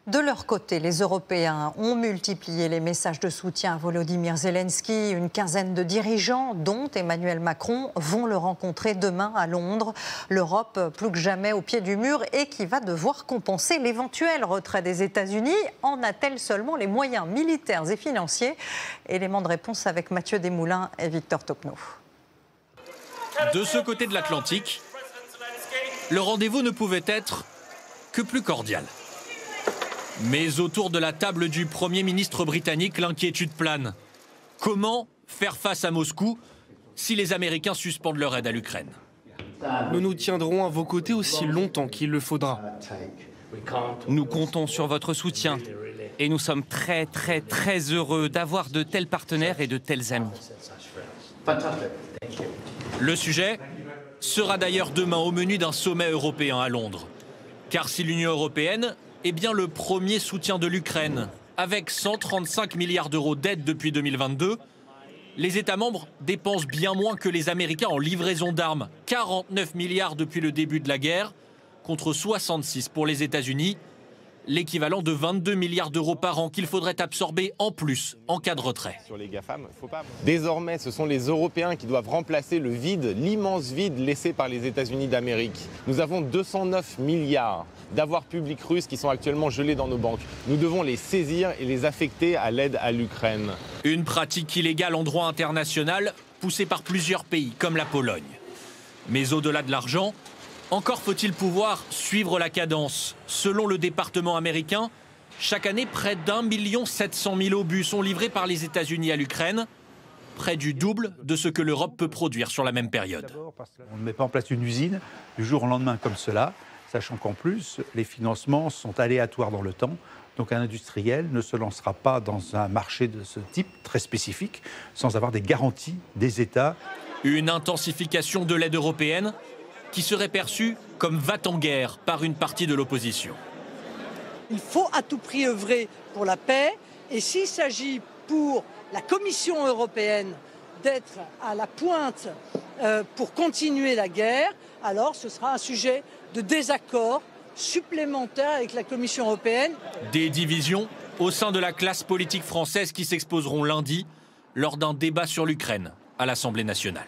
De leur côté, les Européens ont multiplié les messages de soutien à Volodymyr Zelensky. Une quinzaine de dirigeants, dont Emmanuel Macron, vont le rencontrer demain à Londres. L'Europe, plus que jamais au pied du mur et qui va devoir compenser l'éventuel retrait des États-Unis. En a-t-elle seulement les moyens militaires et financiers? Élément de réponse avec Mathieu Desmoulins et Victor Tocno. De ce côté de l'Atlantique, le rendez-vous ne pouvait être que plus cordial. Mais autour de la table du Premier ministre britannique, l'inquiétude plane. Comment faire face à Moscou si les Américains suspendent leur aide à l'Ukraine? Nous nous tiendrons à vos côtés aussi longtemps qu'il le faudra. Nous comptons sur votre soutien et nous sommes très heureux d'avoir de tels partenaires et de tels amis. Le sujet sera d'ailleurs demain au menu d'un sommet européen à Londres. Car si l'Union européenne est bien le premier soutien de l'Ukraine, avec 135 milliards d'euros d'aide depuis 2022, les États membres dépensent bien moins que les Américains en livraison d'armes. 49 milliards depuis le début de la guerre, contre 66 pour les États-Unis, l'équivalent de 22 milliards d'euros par an qu'il faudrait absorber en plus en cas de retrait. Désormais, ce sont les Européens qui doivent remplacer le vide, l'immense vide laissé par les États-Unis d'Amérique. Nous avons 209 milliards d'avoirs publics russes qui sont actuellement gelés dans nos banques. Nous devons les saisir et les affecter à l'aide à l'Ukraine. Une pratique illégale en droit international poussée par plusieurs pays comme la Pologne. Mais au-delà de l'argent, encore faut-il pouvoir suivre la cadence. Selon le département américain, chaque année, près d'1 700 000 obus sont livrés par les États-Unis à l'Ukraine, près du double de ce que l'Europe peut produire sur la même période. On ne met pas en place une usine du jour au lendemain comme cela, sachant qu'en plus, les financements sont aléatoires dans le temps. Donc un industriel ne se lancera pas dans un marché de ce type, très spécifique, sans avoir des garanties des États. Une intensification de l'aide européenne qui serait perçue comme va-t-en-guerre par une partie de l'opposition. Il faut à tout prix œuvrer pour la paix, et s'il s'agit pour la Commission européenne d'être à la pointe pour continuer la guerre, alors ce sera un sujet de désaccord supplémentaire avec la Commission européenne. Des divisions au sein de la classe politique française qui s'exposeront lundi lors d'un débat sur l'Ukraine à l'Assemblée nationale.